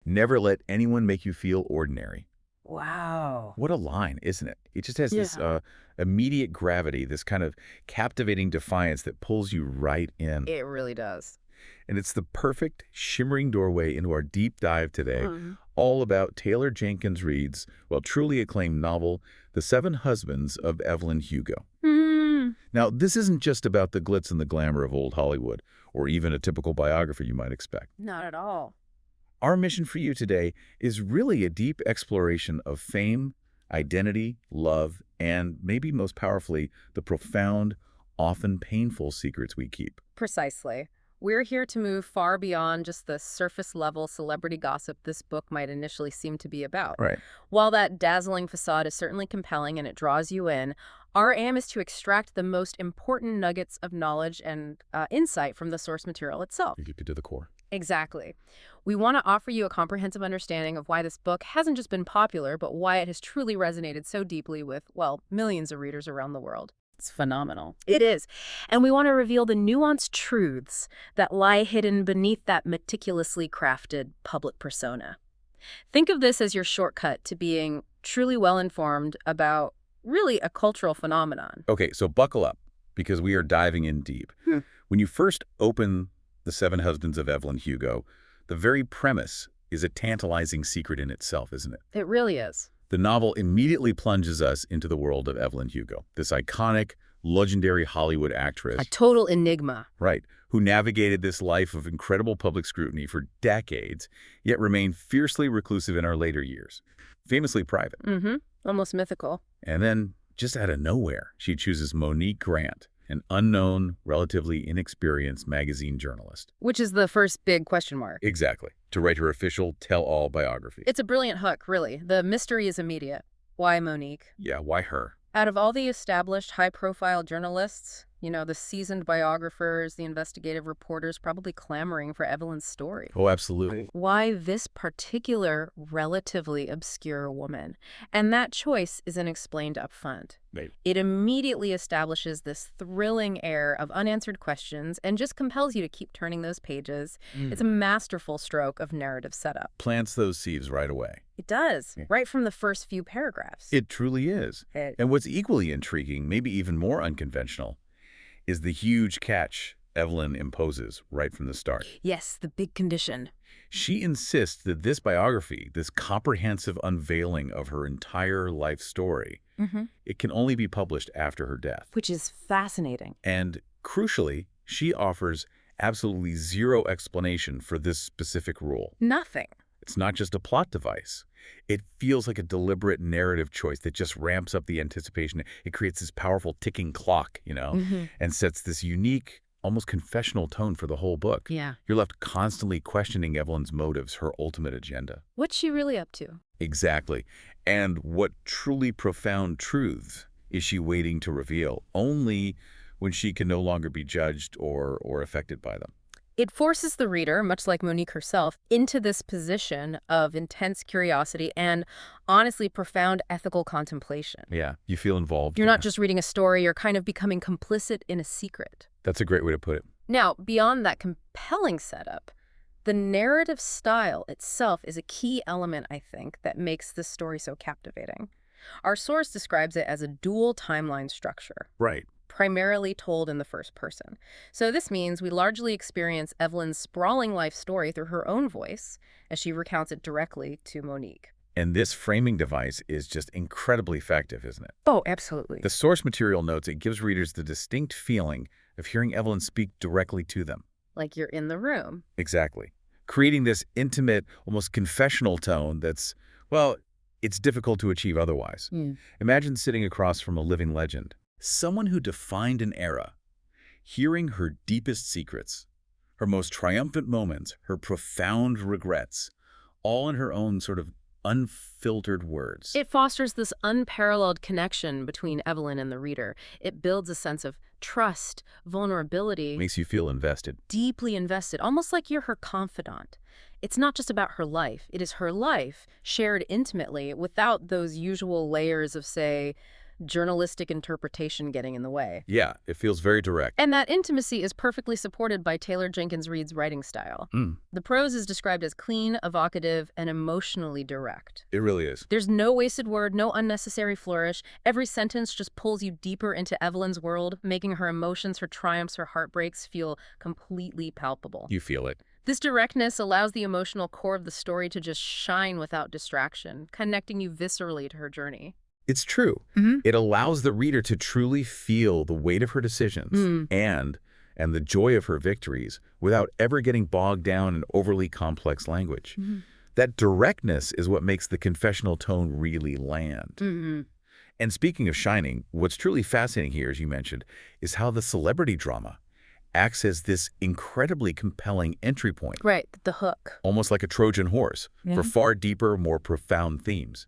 Never let anyone make you feel ordinary. Wow. What a line, isn't it? It just has this Yeah. immediate gravity, this kind of captivating defiance that pulls you right in. It really does. And it's the perfect, shimmering doorway into our deep dive today, Mhm. all about Taylor Jenkins Reid's, well, truly acclaimed novel, The Seven Husbands of Evelyn Hugo. Hmm. Now, this isn't just about the glitz and the glamour of old Hollywood, or even a typical biography you might expect. Not at all. Our mission for you today is really a deep exploration of fame, identity, love, and maybe most powerfully, the profound, often painful secrets we keep. Precisely. We're here to move far beyond just the surface-level celebrity gossip this book might initially seem to be about. Right. While that dazzling facade is certainly compelling and it draws you in, our aim is to extract the most important nuggets of knowledge and insight from the source material itself. You keep it to the core. Exactly. We want to offer you a comprehensive understanding of why this book hasn't just been popular, but why it has truly resonated so deeply with, well, millions of readers around the world. It's phenomenal. It is. And we want to reveal the nuanced truths that lie hidden beneath that meticulously crafted public persona. Think of this as your shortcut to being truly well-informed about really a cultural phenomenon. Okay, so buckle up, because we are diving in deep. When you first open The Seven Husbands of Evelyn Hugo, the very premise is a tantalizing secret in itself, isn't it? It really is. The novel immediately plunges us into the world of Evelyn Hugo, this iconic, legendary Hollywood actress, A total enigma. right, who navigated this life of incredible public scrutiny for decades, yet remained fiercely reclusive in her later years, famously private. Mm-hmm. Almost mythical. And then, just out of nowhere, she chooses Monique Grant, an unknown, relatively inexperienced magazine journalist. Which is the first big question mark. Exactly, to write her official tell-all biography. It's a brilliant hook, really. The mystery is immediate. Why Monique? Yeah, why her? Out of all the established high-profile journalists, the seasoned biographers, the investigative reporters probably clamoring for Evelyn's story. Oh, absolutely. Why this particular, relatively obscure woman? And that choice isn't explained up front. Maybe. It immediately establishes this thrilling air of unanswered questions and just compels you to keep turning those pages. It's a masterful stroke of narrative setup. Plants those seeds right away. It does, Yeah. right from the first few paragraphs. It truly is. It- And what's equally intriguing, maybe even more unconventional, is the huge catch Evelyn imposes right from the start. Yes, the big condition. She insists that this biography, this comprehensive unveiling of her entire life story, it can only be published after her death. Which is fascinating. And crucially, she offers absolutely zero explanation for this specific rule. Nothing. It's not just a plot device. It feels like a deliberate narrative choice that just ramps up the anticipation. It creates this powerful ticking clock, and sets this unique, almost confessional tone for the whole book. Yeah. You're left constantly questioning Evelyn's motives, her ultimate agenda. What's she really up to? Exactly. And what truly profound truths is she waiting to reveal, only when she can no longer be judged or affected by them. It forces the reader, much like Monique herself, into this position of intense curiosity and, honestly, profound ethical contemplation. Yeah, you feel involved. You're not just reading a story, you're kind of becoming complicit in a secret. That's a great way to put it. Now, beyond that compelling setup, the narrative style itself is a key element, I think, that makes this story so captivating. Our source describes it as a dual timeline structure, Right. primarily told in the first person. So this means we largely experience Evelyn's sprawling life story through her own voice as she recounts it directly to Monique. And this framing device is just incredibly effective, isn't it? Oh, absolutely. The source material notes it gives readers the distinct feeling of hearing Evelyn speak directly to them. Like you're in the room. Exactly. Creating this intimate, almost confessional tone that's, well, it's difficult to achieve otherwise. Imagine sitting across from a living legend, someone who defined an era, hearing her deepest secrets, her most triumphant moments, her profound regrets, all in her own sort of unfiltered words. It fosters this unparalleled connection between Evelyn and the reader. It builds a sense of trust, vulnerability, Makes you feel invested. deeply invested, almost like you're her confidant. It's not just about her life. It is her life shared intimately without those usual layers of, say, journalistic interpretation getting in the way. Yeah, it feels very direct. And that intimacy is perfectly supported by Taylor Jenkins Reid's writing style. The prose is described as clean, evocative, and emotionally direct. It really is. There's no wasted word, no unnecessary flourish. Every sentence just pulls you deeper into Evelyn's world, making her emotions, her triumphs, her heartbreaks feel completely palpable. You feel it. This directness allows the emotional core of the story to just shine without distraction, connecting you viscerally to her journey. It's true. It allows the reader to truly feel the weight of her decisions and the joy of her victories without ever getting bogged down in overly complex language. That directness is what makes the confessional tone really land. And speaking of shining, what's truly fascinating here, as you mentioned, is how the celebrity drama acts as this incredibly compelling entry point. Right, the hook. Almost like a Trojan horse for far deeper, more profound themes.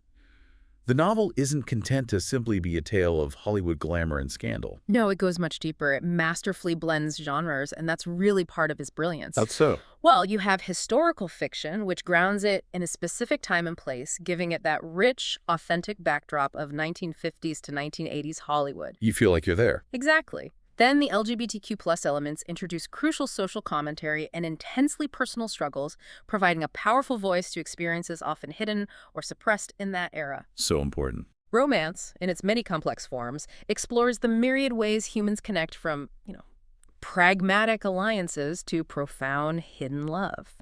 The novel isn't content to simply be a tale of Hollywood glamour and scandal. No, it goes much deeper. It masterfully blends genres, and that's really part of its brilliance. How so? Well, you have historical fiction, which grounds it in a specific time and place, giving it that rich, authentic backdrop of 1950s to 1980s Hollywood. You feel like you're there. Exactly. Then the LGBTQ+ elements introduce crucial social commentary and intensely personal struggles, providing a powerful voice to experiences often hidden or suppressed in that era. So important. Romance, in its many complex forms, explores the myriad ways humans connect from, pragmatic alliances to profound hidden love.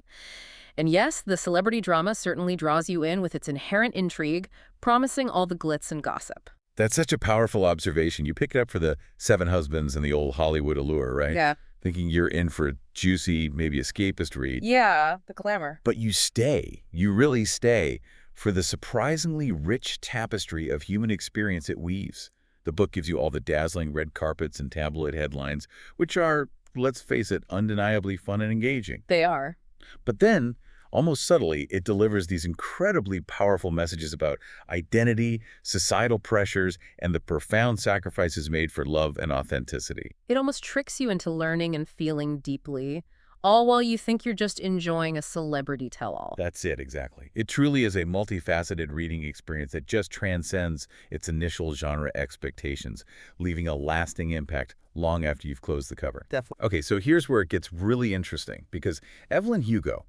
And yes, the celebrity drama certainly draws you in with its inherent intrigue, promising all the glitz and gossip. That's such a powerful observation. You pick it up for the Seven Husbands and the old Hollywood allure, right? Yeah. Thinking you're in for a juicy, maybe escapist read. Yeah, the glamour. But you stay. You really stay for the surprisingly rich tapestry of human experience it weaves. The book gives you all the dazzling red carpets and tabloid headlines, which are, let's face it, undeniably fun and engaging. They are. But then, almost subtly, it delivers these incredibly powerful messages about identity, societal pressures, and the profound sacrifices made for love and authenticity. It almost tricks you into learning and feeling deeply, all while you think you're just enjoying a celebrity tell-all. That's it, exactly. It truly is a multifaceted reading experience that just transcends its initial genre expectations, leaving a lasting impact long after you've closed the cover. Definitely. Okay, so here's where it gets really interesting, because Evelyn Hugo,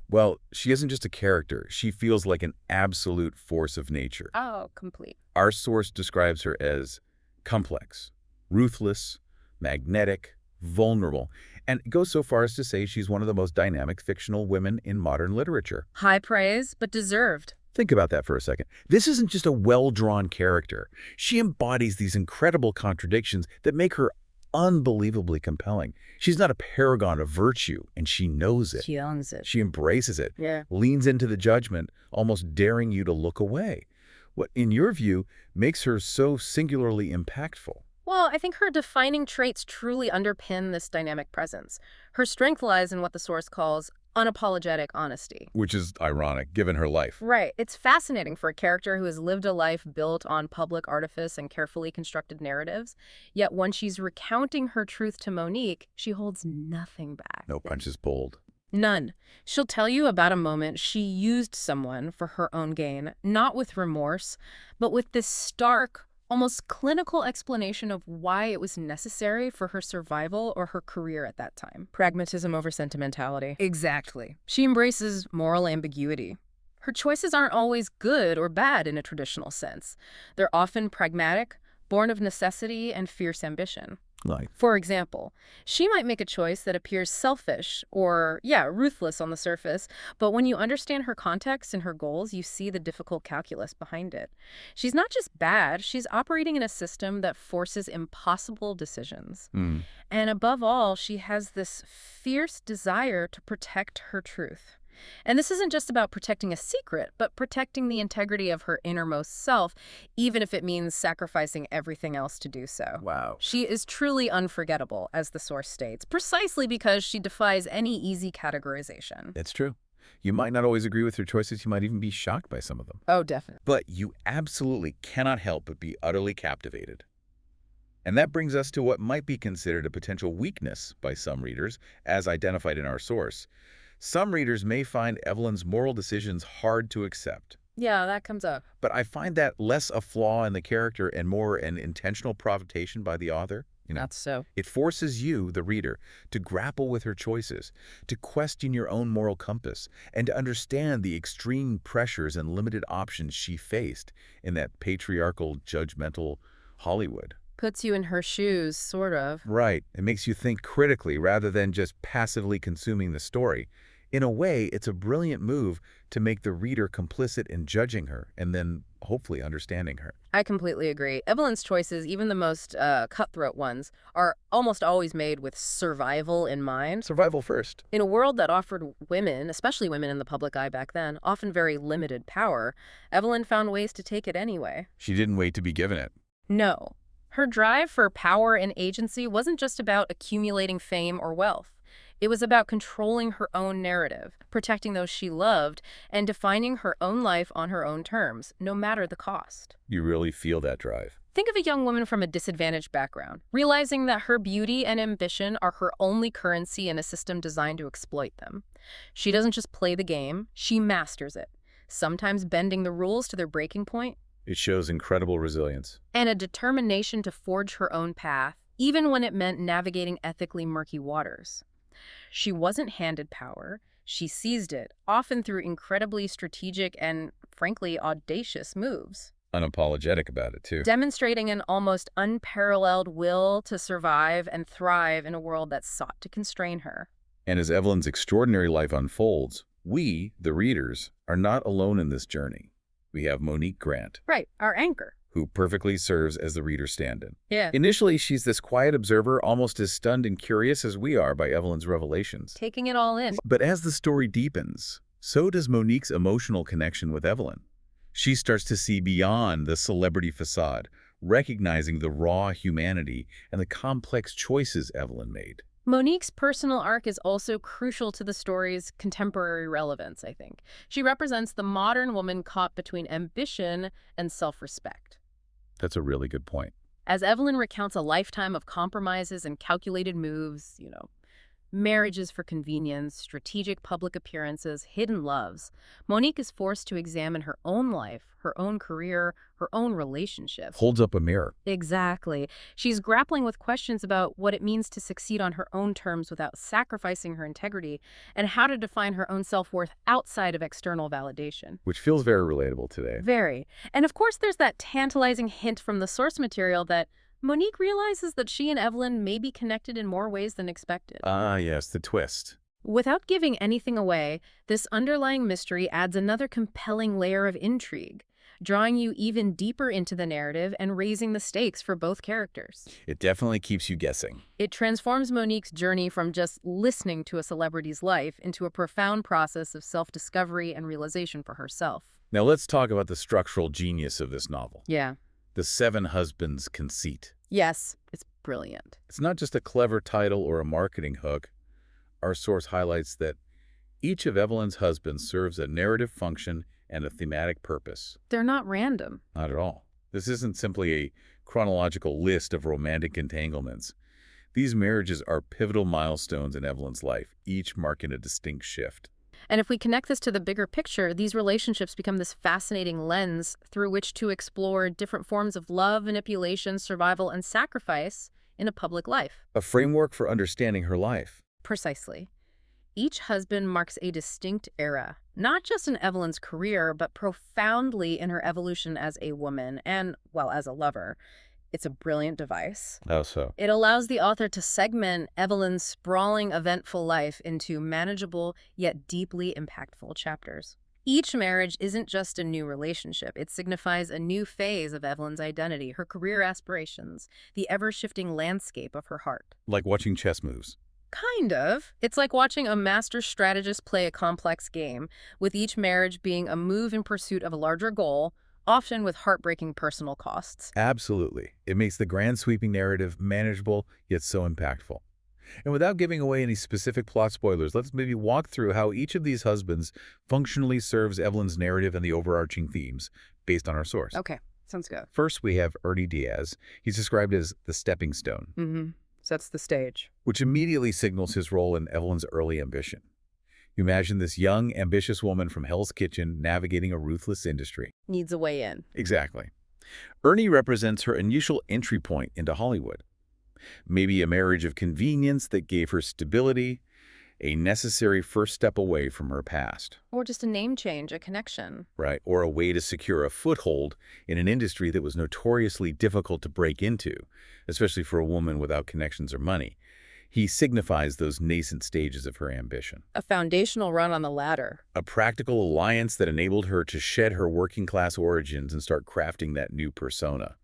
well, she isn't just a character. She feels like an absolute force of nature. Oh, complete. Our source describes her as complex, ruthless, magnetic, vulnerable, and goes so far as to say she's one of the most dynamic fictional women in modern literature. High praise, but deserved. Think about that for a second. This isn't just a well-drawn character. She embodies these incredible contradictions that make her unbelievably compelling. She's not a paragon of virtue, and she knows it. She owns it. She embraces it, Yeah. leans into the judgment, almost daring you to look away. What, in your view, makes her so singularly impactful? Well, I think her defining traits truly underpin this dynamic presence. Her strength lies in what the source calls unapologetic honesty. Which is ironic, given her life. Right. It's fascinating for a character who has lived a life built on public artifice and carefully constructed narratives. Yet when she's recounting her truth to Monique, she holds nothing back. No punches pulled. None. She'll tell you about a moment she used someone for her own gain, not with remorse, but with this stark, almost clinical explanation of why it was necessary for her survival or her career at that time. Pragmatism over sentimentality. Exactly. She embraces moral ambiguity. Her choices aren't always good or bad in a traditional sense. They're often pragmatic, born of necessity and fierce ambition. Like, For example, she might make a choice that appears selfish or, ruthless on the surface, but when you understand her context and her goals, you see the difficult calculus behind it. She's not just bad, she's operating in a system that forces impossible decisions. And above all, she has this fierce desire to protect her truth. And this isn't just about protecting a secret, but protecting the integrity of her innermost self, even if it means sacrificing everything else to do so. wow. She is truly unforgettable, as the source states, precisely because she defies any easy categorization. That's true. You might not always agree with her choices. You might even be shocked by some of them. Oh, definitely. But you absolutely cannot help but be utterly captivated. And that brings us to what might be considered a potential weakness by some readers, as identified in our source. Some readers may find Evelyn's moral decisions hard to accept. Yeah, that comes up. But I find that less a flaw in the character and more an intentional provocation by the author. That's so. It forces you, the reader, to grapple with her choices, to question your own moral compass, and to understand the extreme pressures and limited options she faced in that patriarchal, judgmental Hollywood. Puts you in her shoes, sort of. Right. It makes you think critically rather than just passively consuming the story. In a way, it's a brilliant move to make the reader complicit in judging her and then hopefully understanding her. I completely agree. Evelyn's choices, even the most cutthroat ones, are almost always made with survival in mind. Survival first. In a world that offered women, especially women in the public eye back then, often very limited power, Evelyn found ways to take it anyway. She didn't wait to be given it. No. Her drive for power and agency wasn't just about accumulating fame or wealth. It was about controlling her own narrative, protecting those she loved, and defining her own life on her own terms, no matter the cost. You really feel that drive. Think of a young woman from a disadvantaged background, realizing that her beauty and ambition are her only currency in a system designed to exploit them. She doesn't just play the game, she masters it, sometimes bending the rules to their breaking point. It shows incredible resilience. And a determination to forge her own path, even when it meant navigating ethically murky waters. She wasn't handed power. She seized it, often through incredibly strategic and, frankly, audacious moves. Unapologetic about it, too. Demonstrating an almost unparalleled will to survive and thrive in a world that sought to constrain her. And as Evelyn's extraordinary life unfolds, we, the readers, are not alone in this journey. We have Monique Grant. Right, our anchor. Who perfectly serves as the reader stand-in. Yeah. Initially, she's this quiet observer, almost as stunned and curious as we are by Evelyn's revelations. Taking it all in. But as the story deepens, so does Monique's emotional connection with Evelyn. She starts to see beyond the celebrity facade, recognizing the raw humanity and the complex choices Evelyn made. Monique's personal arc is also crucial to the story's contemporary relevance, I think. She represents the modern woman caught between ambition and self-respect. That's a really good point. As Evelyn recounts a lifetime of compromises and calculated moves, marriages for convenience, strategic public appearances, hidden loves, Monique is forced to examine her own life, her own career, her own relationships. Holds up a mirror. Exactly. She's grappling with questions about what it means to succeed on her own terms without sacrificing her integrity, and how to define her own self-worth outside of external validation. Which feels very relatable today. Very. And of course, there's that tantalizing hint from the source material that Monique realizes that she and Evelyn may be connected in more ways than expected. Ah, yes, the twist. Without giving anything away, this underlying mystery adds another compelling layer of intrigue, drawing you even deeper into the narrative and raising the stakes for both characters. It definitely keeps you guessing. It transforms Monique's journey from just listening to a celebrity's life into a profound process of self-discovery and realization for herself. Now let's talk about the structural genius of this novel. Yeah. The Seven Husbands conceit. Yes, it's brilliant. It's not just a clever title or a marketing hook. Our source highlights that each of Evelyn's husbands serves a narrative function and a thematic purpose. They're not random. Not at all. This isn't simply a chronological list of romantic entanglements. These marriages are pivotal milestones in Evelyn's life, each marking a distinct shift. And if we connect this to the bigger picture, these relationships become this fascinating lens through which to explore different forms of love, manipulation, survival, and sacrifice in a public life. A framework for understanding her life. Precisely. Each husband marks a distinct era, not just in Evelyn's career, but profoundly in her evolution as a woman and, well, as a lover. It's a brilliant device. How so? It allows the author to segment Evelyn's sprawling, eventful life into manageable yet deeply impactful chapters. Each marriage isn't just a new relationship. It signifies a new phase of Evelyn's identity, her career aspirations, the ever-shifting landscape of her heart. Like watching chess moves. Kind of. It's like watching a master strategist play a complex game, with each marriage being a move in pursuit of a larger goal, often with heartbreaking personal costs. Absolutely. It makes the grand sweeping narrative manageable, yet so impactful. And without giving away any specific plot spoilers, let's maybe walk through how each of these husbands functionally serves Evelyn's narrative and the overarching themes based on our source. Okay, sounds good. First, we have Ernie Diaz. He's described as the stepping stone, Sets the stage. which immediately signals his role in Evelyn's early ambition. Imagine this young, ambitious woman from Hell's Kitchen navigating a ruthless industry. Needs a way in. Exactly. Ernie represents her initial entry point into Hollywood. Maybe a marriage of convenience that gave her stability, a necessary first step away from her past. Or just a name change, a connection. Right, or a way to secure a foothold in an industry that was notoriously difficult to break into, especially for a woman without connections or money. He signifies those nascent stages of her ambition. A foundational run on the ladder. A practical alliance that enabled her to shed her working-class origins and start crafting that new persona.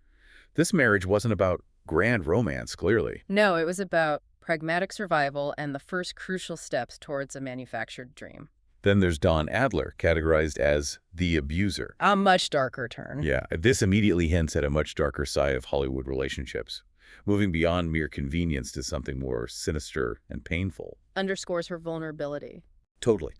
This marriage wasn't about grand romance, clearly. No, it was about pragmatic survival and the first crucial steps towards a manufactured dream. Then there's Don Adler, categorized as the abuser. A much darker turn. Yeah, this immediately hints at a much darker side of Hollywood relationships, moving beyond mere convenience to something more sinister and painful. Underscores her vulnerability. Totally.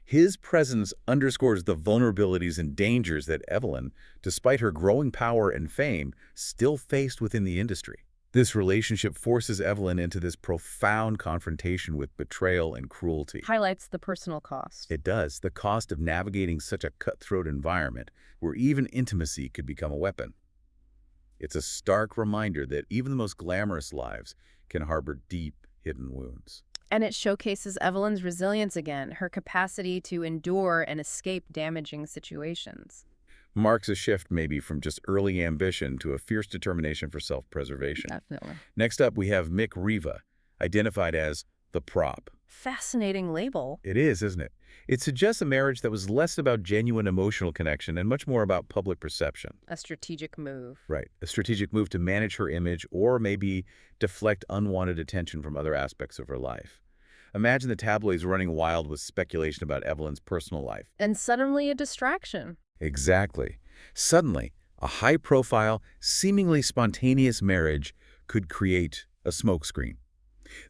His presence underscores the vulnerabilities and dangers that Evelyn, despite her growing power and fame, still faced within the industry. This relationship forces Evelyn into this profound confrontation with betrayal and cruelty. Highlights the personal cost. It does, the cost of navigating such a cutthroat environment where even intimacy could become a weapon. It's a stark reminder that even the most glamorous lives can harbor deep, hidden wounds. And it showcases Evelyn's resilience again, her capacity to endure and escape damaging situations. Marks a shift maybe from just early ambition to a fierce determination for self-preservation. Definitely. Next up, we have Mick Riva, identified as the prop. Fascinating label. It is, isn't it? It suggests a marriage that was less about genuine emotional connection and much more about public perception. A strategic move. Right. A strategic move to manage her image or maybe deflect unwanted attention from other aspects of her life. Imagine the tabloids running wild with speculation about Evelyn's personal life. And suddenly a distraction. Exactly. Suddenly, a high-profile, seemingly spontaneous marriage could create a smokescreen.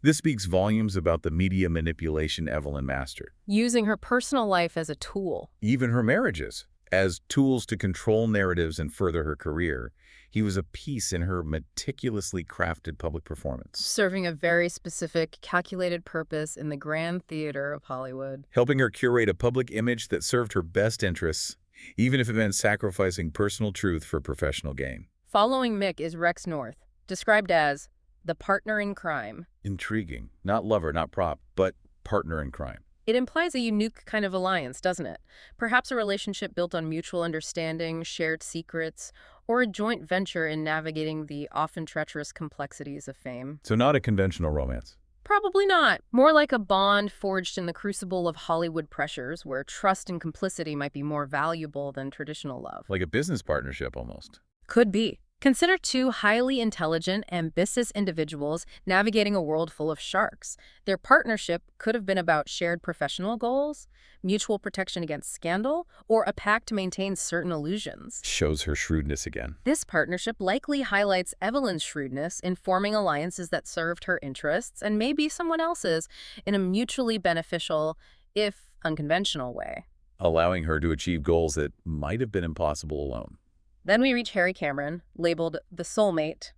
This speaks volumes about the media manipulation Evelyn mastered. Using her personal life as a tool. Even her marriages, as tools to control narratives and further her career. He was a piece in her meticulously crafted public performance. Serving a very specific, calculated purpose in the grand theater of Hollywood. Helping her curate a public image that served her best interests, even if it meant sacrificing personal truth for professional gain. Following Mick is Rex North, described as the partner in crime. Intriguing. Not lover, not prop, but partner in crime. It implies a unique kind of alliance, doesn't it? Perhaps a relationship built on mutual understanding, shared secrets, or a joint venture in navigating the often treacherous complexities of fame. So not a conventional romance. Probably not. More like a bond forged in the crucible of Hollywood pressures, where trust and complicity might be more valuable than traditional love. Like a business partnership, almost. Could be. Consider two highly intelligent, ambitious individuals navigating a world full of sharks. Their partnership could have been about shared professional goals, mutual protection against scandal, or a pact to maintain certain illusions. Shows her shrewdness again. This partnership likely highlights Evelyn's shrewdness in forming alliances that served her interests and maybe someone else's in a mutually beneficial, if unconventional way. Allowing her to achieve goals that might have been impossible alone. Then we reach Harry Cameron, labeled the soulmate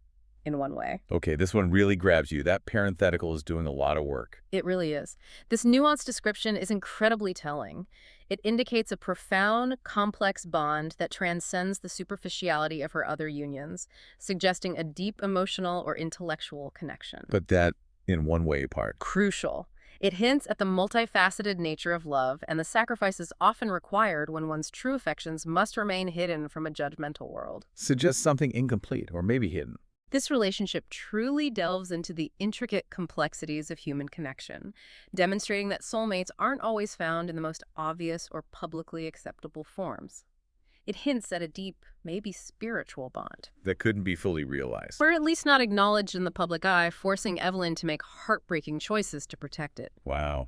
in one way. Okay, this one really grabs you. That parenthetical is doing a lot of work. It really is. This nuanced description is incredibly telling. It indicates a profound, complex bond that transcends the superficiality of her other unions, suggesting a deep emotional or intellectual connection. But that in one way part. Crucial. It hints at the multifaceted nature of love and the sacrifices often required when one's true affections must remain hidden from a judgmental world. Suggests something incomplete or maybe hidden. This relationship truly delves into the intricate complexities of human connection, demonstrating that soulmates aren't always found in the most obvious or publicly acceptable forms. It hints at a deep, maybe spiritual bond. That couldn't be fully realized. Or at least not acknowledged in the public eye, forcing Evelyn to make heartbreaking choices to protect it. Wow.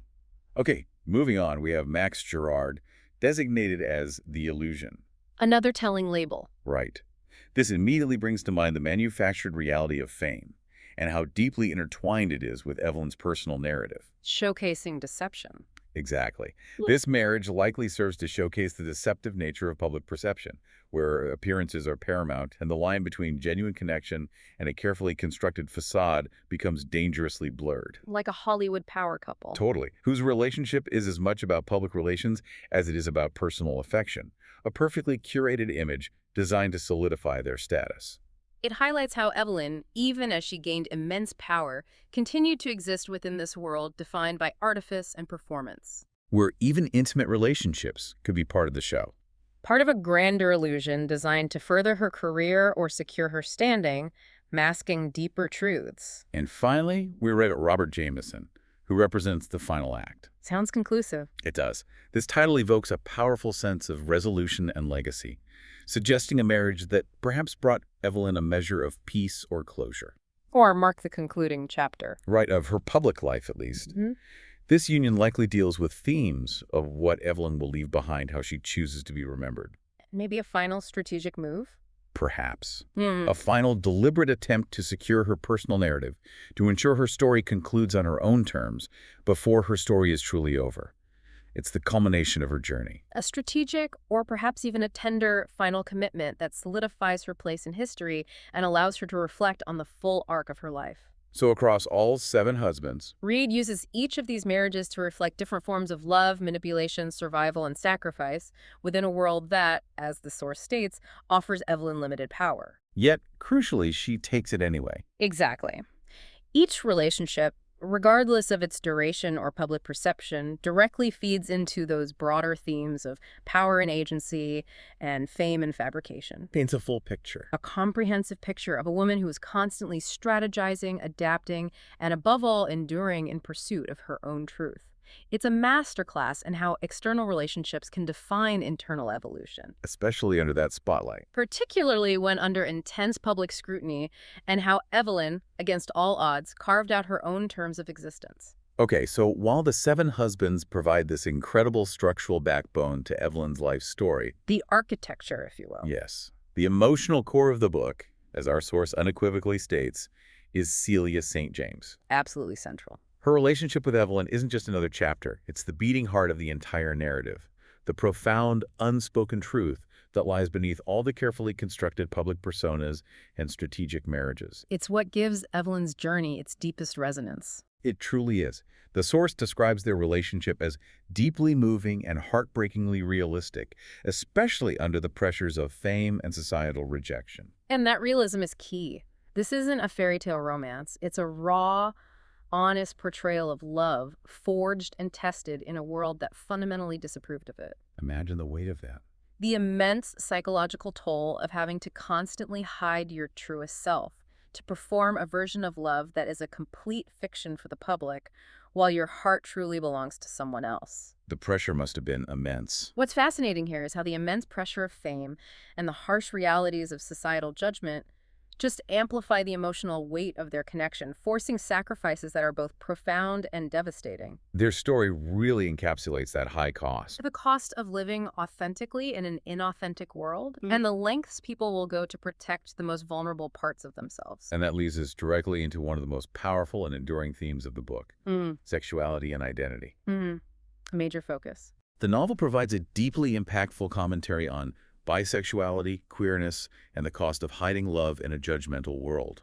Okay, moving on, we have Max Gerard, designated as the illusion. Another telling label. Right. This immediately brings to mind the manufactured reality of fame and how deeply intertwined it is with Evelyn's personal narrative. Showcasing deception. Exactly. This marriage likely serves to showcase the deceptive nature of public perception, where appearances are paramount and the line between genuine connection and a carefully constructed facade becomes dangerously blurred. Like a Hollywood power couple. Totally. Whose relationship is as much about public relations as it is about personal affection. A perfectly curated image designed to solidify their status. It highlights how Evelyn, even as she gained immense power, continued to exist within this world defined by artifice and performance. Where even intimate relationships could be part of the show. Part of a grander illusion designed to further her career or secure her standing, masking deeper truths. And finally, we read Robert Jameson, who represents the final act. Sounds conclusive. It does. This title evokes a powerful sense of resolution and legacy, suggesting a marriage that perhaps brought Evelyn a measure of peace or closure. Or mark the concluding chapter. Right, of her public life at least. Mm-hmm. This union likely deals with themes of what Evelyn will leave behind, how she chooses to be remembered. Maybe a final strategic move? Perhaps. A final deliberate attempt to secure her personal narrative, to ensure her story concludes on her own terms before her story is truly over. It's the culmination of her journey. A strategic, or perhaps even a tender, final commitment that solidifies her place in history and allows her to reflect on the full arc of her life. So across all 7 husbands, Reid uses each of these marriages to reflect different forms of love, manipulation, survival, and sacrifice within a world that, as the source states, offers Evelyn limited power. yet, crucially, she takes it anyway. Exactly. Each relationship, regardless of its duration or public perception, directly feeds into those broader themes of power and agency and fame and fabrication. Paints a full picture. A comprehensive picture of a woman who is constantly strategizing, adapting, and above all, enduring in pursuit of her own truth. It's a masterclass in how external relationships can define internal evolution, Especially under that spotlight. particularly when under intense public scrutiny, and how Evelyn, against all odds, carved out her own terms of existence. Okay, so while the 7 husbands provide this incredible structural backbone to Evelyn's life story, The architecture, if you will. yes, the emotional core of the book, as our source unequivocally states, is Celia St. James. Absolutely central. Her relationship with Evelyn isn't just another chapter. It's the beating heart of the entire narrative, the profound, unspoken truth that lies beneath all the carefully constructed public personas and strategic marriages. It's what gives Evelyn's journey its deepest resonance. It truly is. The source describes their relationship as deeply moving and heartbreakingly realistic, especially under the pressures of fame and societal rejection. And that realism is key. This isn't a fairy tale romance. It's a raw, honest portrayal of love, forged and tested in a world that fundamentally disapproved of it. Imagine the weight of that. The immense psychological toll of having to constantly hide your truest self, to perform a version of love that is a complete fiction for the public, while your heart truly belongs to someone else. The pressure must have been immense. What's fascinating here is how the immense pressure of fame and the harsh realities of societal judgment just amplify the emotional weight of their connection, forcing sacrifices that are both profound and devastating. Their story really encapsulates that high cost. The cost of living authentically in an inauthentic world, and the lengths people will go to protect the most vulnerable parts of themselves. And that leads us directly into one of the most powerful and enduring themes of the book, sexuality and identity. A major focus. The novel provides a deeply impactful commentary on bisexuality, queerness, and the cost of hiding love in a judgmental world.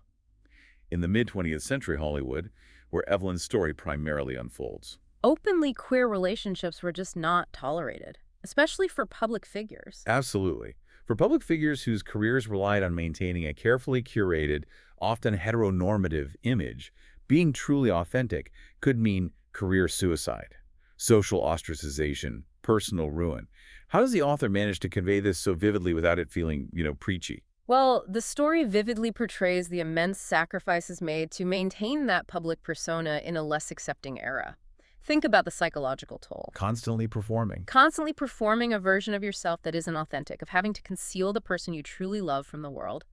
In the mid-20th century Hollywood, where Evelyn's story primarily unfolds. Openly queer relationships were just not tolerated, especially for public figures. Absolutely. For public figures whose careers relied on maintaining a carefully curated, often heteronormative image, being truly authentic could mean career suicide, social ostracization, personal ruin. How does the author manage to convey this so vividly without it feeling, preachy? Well, the story vividly portrays the immense sacrifices made to maintain that public persona in a less accepting era. Think about the psychological toll. Constantly performing. Constantly performing a version of yourself that isn't authentic, of having to conceal the person you truly love from the world.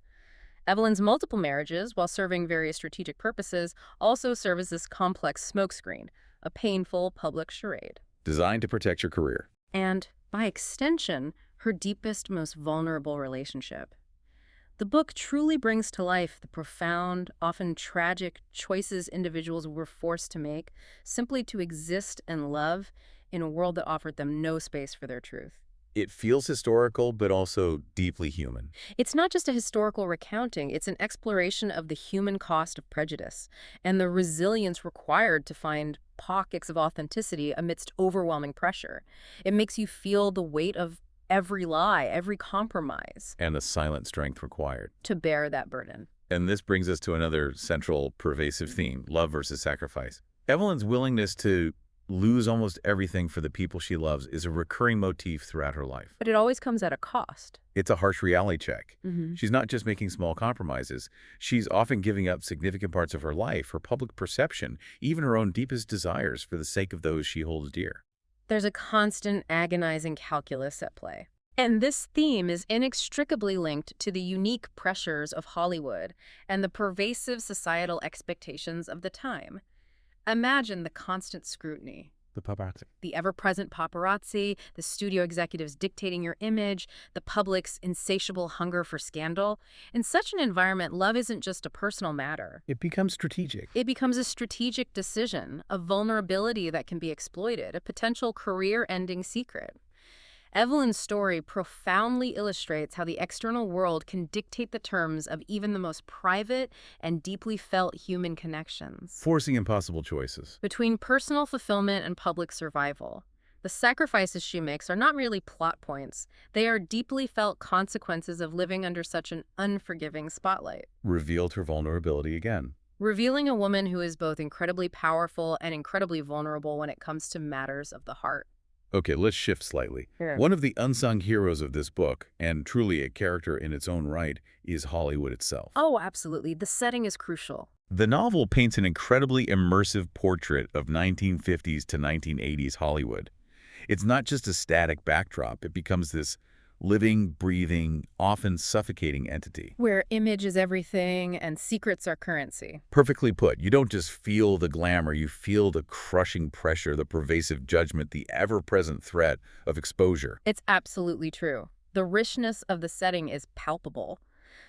Evelyn's multiple marriages, while serving various strategic purposes, also serve as this complex smokescreen, a painful public charade. Designed to protect your career. And, by extension, her deepest, most vulnerable relationship. The book truly brings to life the profound, often tragic choices individuals were forced to make simply to exist and love in a world that offered them no space for their truth. It feels historical, but also deeply human. It's not just a historical recounting, it's an exploration of the human cost of prejudice and the resilience required to find pockets of authenticity amidst overwhelming pressure. It makes you feel the weight of every lie, every compromise. And the silent strength required. To bear that burden. And this brings us to another central pervasive theme, love versus sacrifice. Evelyn's willingness to lose almost everything for the people she loves is a recurring motif throughout her life. But it always comes at a cost. It's a harsh reality check. Mm-hmm. She's not just making small compromises. She's often giving up significant parts of her life, her public perception, even her own deepest desires for the sake of those she holds dear. There's a constant, agonizing calculus at play. And this theme is inextricably linked to the unique pressures of Hollywood and the pervasive societal expectations of the time. Imagine the constant scrutiny. The paparazzi. The ever-present paparazzi, the studio executives dictating your image, the public's insatiable hunger for scandal. In such an environment, love isn't just a personal matter. It becomes strategic. It becomes a strategic decision, a vulnerability that can be exploited, a potential career-ending secret. Evelyn's story profoundly illustrates how the external world can dictate the terms of even the most private and deeply felt human connections. Forcing impossible choices. Between personal fulfillment and public survival, the sacrifices she makes are not merely plot points. They are deeply felt consequences of living under such an unforgiving spotlight. Revealed her vulnerability again. Revealing a woman who is both incredibly powerful and incredibly vulnerable when it comes to matters of the heart. Okay, let's shift slightly. Sure. One of the unsung heroes of this book, and truly a character in its own right, is Hollywood itself. Oh, absolutely. The setting is crucial. The novel paints an incredibly immersive portrait of 1950s to 1980s Hollywood. It's not just a static backdrop. It becomes this living, breathing, often suffocating entity. Where image is everything and secrets are currency. Perfectly put. You don't just feel the glamour, you feel the crushing pressure, the pervasive judgment, the ever-present threat of exposure. It's absolutely true. The richness of the setting is palpable.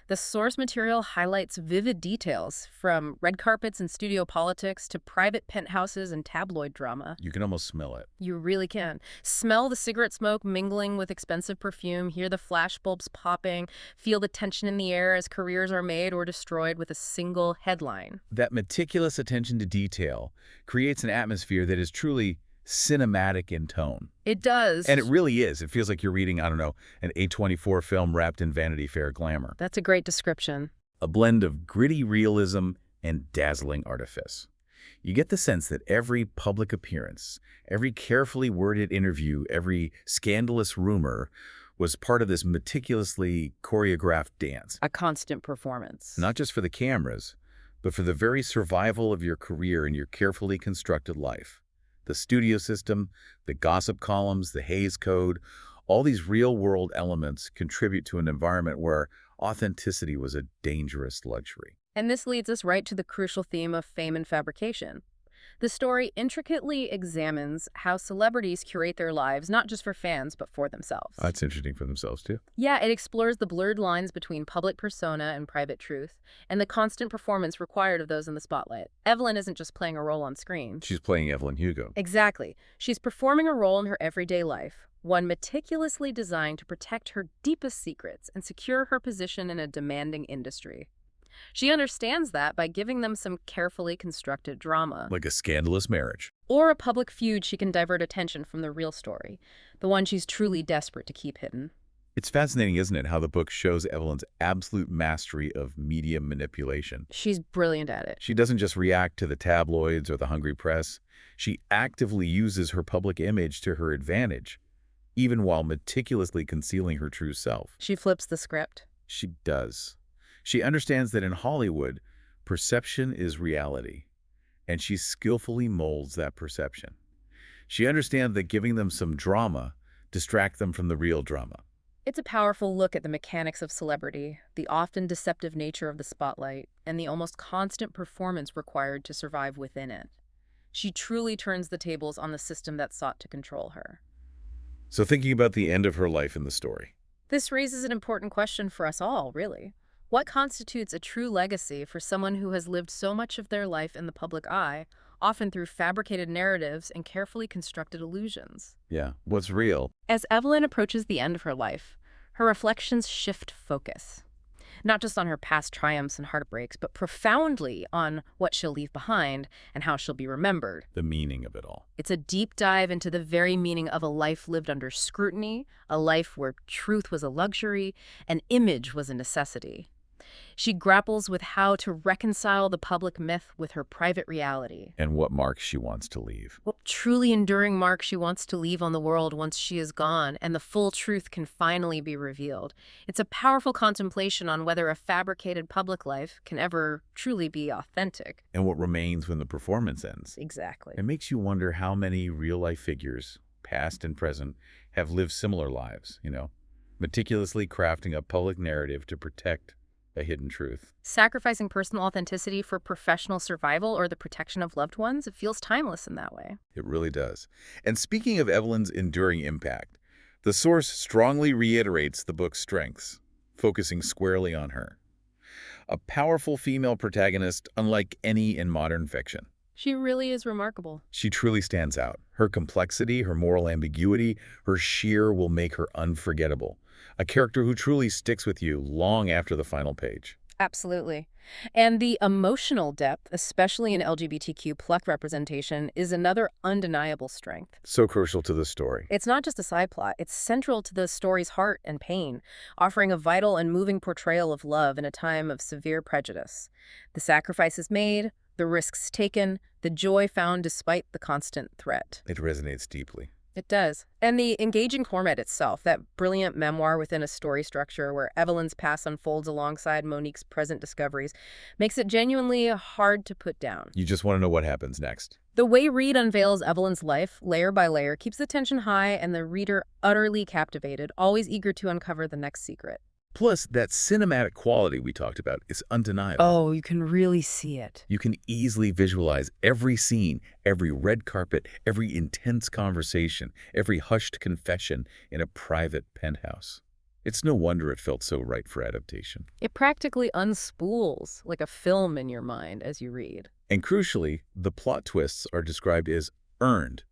The source material highlights vivid details, from red carpets and studio politics to private penthouses and tabloid drama. You can almost smell it. You really can. Smell the cigarette smoke mingling with expensive perfume, hear the flashbulbs popping, feel the tension in the air as careers are made or destroyed with a single headline. That meticulous attention to detail creates an atmosphere that is truly cinematic in tone. It does. And it really is. It feels like you're reading, I don't know, an A24 film wrapped in Vanity Fair glamour. That's a great description. A blend of gritty realism and dazzling artifice. You get the sense that every public appearance, every carefully worded interview, every scandalous rumor was part of this meticulously choreographed dance. A constant performance. Not just for the cameras, but for the very survival of your career and your carefully constructed life. The studio system, the gossip columns, the Hays Code, all these real-world elements contribute to an environment where authenticity was a dangerous luxury. And this leads us right to the crucial theme of fame and fabrication. The story intricately examines how celebrities curate their lives, not just for fans, but for themselves. That's interesting for themselves, too. Yeah, it explores the blurred lines between public persona and private truth, and the constant performance required of those in the spotlight. Evelyn isn't just playing a role on screen. She's playing Evelyn Hugo. Exactly. She's performing a role in her everyday life, one meticulously designed to protect her deepest secrets and secure her position in a demanding industry. She understands that by giving them some carefully constructed drama. Like a scandalous marriage. Or a public feud she can divert attention from the real story, the one she's truly desperate to keep hidden. It's fascinating, isn't it, how the book shows Evelyn's absolute mastery of media manipulation. She's brilliant at it. She doesn't just react to the tabloids or the hungry press. She actively uses her public image to her advantage, even while meticulously concealing her true self. She flips the script. She does. She understands that in Hollywood, perception is reality, and she skillfully molds that perception. She understands that giving them some drama distracts them from the real drama. It's a powerful look at the mechanics of celebrity, the often deceptive nature of the spotlight, and the almost constant performance required to survive within it. She truly turns the tables on the system that sought to control her. So thinking about the end of her life in the story. This raises an important question for us all, really. What constitutes a true legacy for someone who has lived so much of their life in the public eye, often through fabricated narratives and carefully constructed illusions. Yeah, what's real? As Evelyn approaches the end of her life, her reflections shift focus. Not just on her past triumphs and heartbreaks, but profoundly on what she'll leave behind and how she'll be remembered. The meaning of it all. It's a deep dive into the very meaning of a life lived under scrutiny, a life where truth was a luxury and image was a necessity. She grapples with how to reconcile the public myth with her private reality. And what mark she wants to leave. What truly enduring mark she wants to leave on the world once she is gone and the full truth can finally be revealed. It's a powerful contemplation on whether a fabricated public life can ever truly be authentic. And what remains when the performance ends. Exactly. It makes you wonder how many real-life figures, past and present, have lived similar lives, meticulously crafting a public narrative to protect a hidden truth. Sacrificing personal authenticity for professional survival or the protection of loved ones, it feels timeless in that way. It really does. And speaking of Evelyn's enduring impact, the source strongly reiterates the book's strengths, focusing squarely on her. A powerful female protagonist unlike any in modern fiction. She really is remarkable. She truly stands out. Her complexity, her moral ambiguity, her sheer will make her unforgettable. A character who truly sticks with you long after the final page. Absolutely. And the emotional depth, especially in LGBTQ plus representation, is another undeniable strength. So crucial to the story. It's not just a side plot. It's central to the story's heart and pain, offering a vital and moving portrayal of love in a time of severe prejudice. The sacrifices made, the risks taken, the joy found despite the constant threat. It resonates deeply. It does. And the engaging format itself, that brilliant memoir within a story structure where Evelyn's past unfolds alongside Monique's present discoveries, makes it genuinely hard to put down. You just want to know what happens next. The way Reid unveils Evelyn's life, layer by layer, keeps the tension high and the reader utterly captivated, always eager to uncover the next secret. Plus, that cinematic quality we talked about is undeniable. Oh, you can really see it. You can easily visualize every scene, every red carpet, every intense conversation, every hushed confession in a private penthouse. It's no wonder it felt so right for adaptation. It practically unspools like a film in your mind as you read. And crucially, the plot twists are described as earned,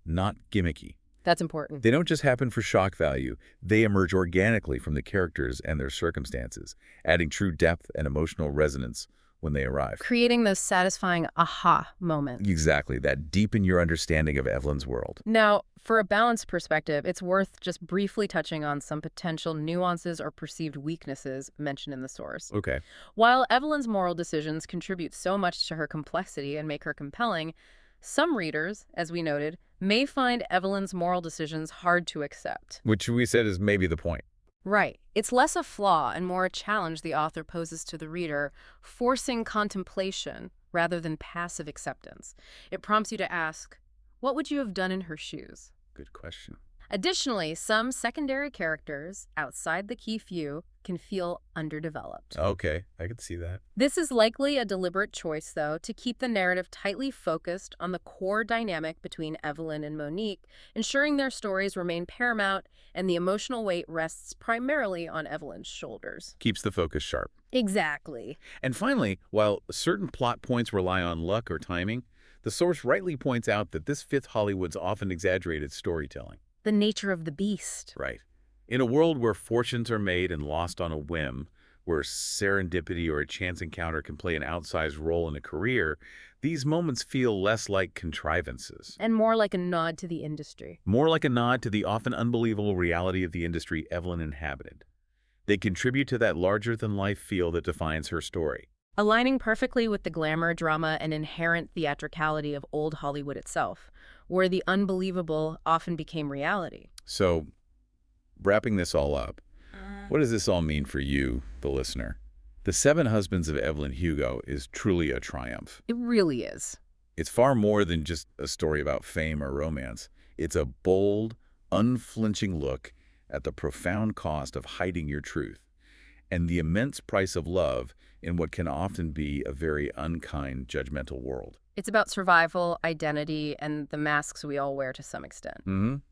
not gimmicky. That's important. They don't just happen for shock value. They emerge organically from the characters and their circumstances, adding true depth and emotional resonance when they arrive. Creating those satisfying aha moments. Exactly, that deepen your understanding of Evelyn's world. Now, for a balanced perspective, it's worth just briefly touching on some potential nuances or perceived weaknesses mentioned in the source. Okay. While Evelyn's moral decisions contribute so much to her complexity and make her compelling, some readers, as we noted, may find Evelyn's moral decisions hard to accept. Which we said is maybe the point. Right. It's less a flaw and more a challenge the author poses to the reader, forcing contemplation rather than passive acceptance. It prompts you to ask, what would you have done in her shoes? Good question. Additionally, some secondary characters, outside the key few, can feel underdeveloped. Okay, I could see that. This is likely a deliberate choice, though, to keep the narrative tightly focused on the core dynamic between Evelyn and Monique, ensuring their stories remain paramount and the emotional weight rests primarily on Evelyn's shoulders. Keeps the focus sharp. Exactly. And finally, while certain plot points rely on luck or timing, the source rightly points out that this fits Hollywood's often exaggerated storytelling. The nature of the beast. Right. In a world where fortunes are made and lost on a whim, where serendipity or a chance encounter can play an outsized role in a career, these moments feel less like contrivances. And more like a nod to the industry. More like a nod to the often unbelievable reality of the industry Evelyn inhabited. They contribute to that larger-than-life feel that defines her story. Aligning perfectly with the glamour, drama, and inherent theatricality of old Hollywood itself, where the unbelievable often became reality. So, wrapping this all up, what does this all mean for you, the listener? The Seven Husbands of Evelyn Hugo is truly a triumph. It really is. It's far more than just a story about fame or romance. It's a bold, unflinching look at the profound cost of hiding your truth and the immense price of love in what can often be a very unkind, judgmental world. It's about survival, identity, and the masks we all wear to some extent.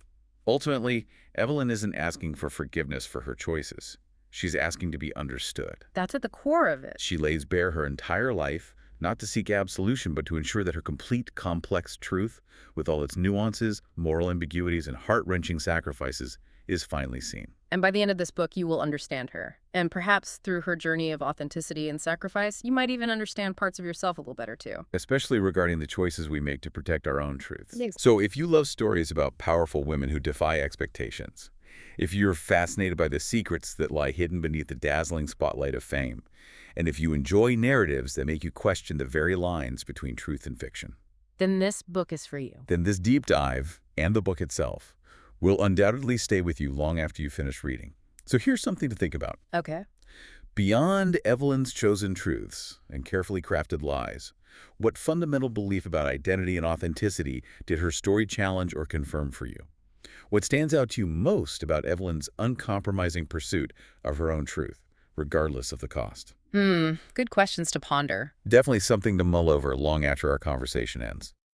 Ultimately, Evelyn isn't asking for forgiveness for her choices. She's asking to be understood. That's at the core of it. She lays bare her entire life, not to seek absolution, but to ensure that her complete, complex truth, with all its nuances, moral ambiguities, and heart-wrenching sacrifices, is finally seen. And by the end of this book, you will understand her. And perhaps through her journey of authenticity and sacrifice, you might even understand parts of yourself a little better, too. Especially regarding the choices we make to protect our own truths. Yes. So if you love stories about powerful women who defy expectations, if you're fascinated by the secrets that lie hidden beneath the dazzling spotlight of fame, and if you enjoy narratives that make you question the very lines between truth and fiction, then this book is for you. then this deep dive, and the book itself, will undoubtedly stay with you long after you finish reading. So here's something to think about. Okay. Beyond Evelyn's chosen truths and carefully crafted lies, what fundamental belief about identity and authenticity did her story challenge or confirm for you? What stands out to you most about Evelyn's uncompromising pursuit of her own truth, regardless of the cost? Good questions to ponder. Definitely something to mull over long after our conversation ends.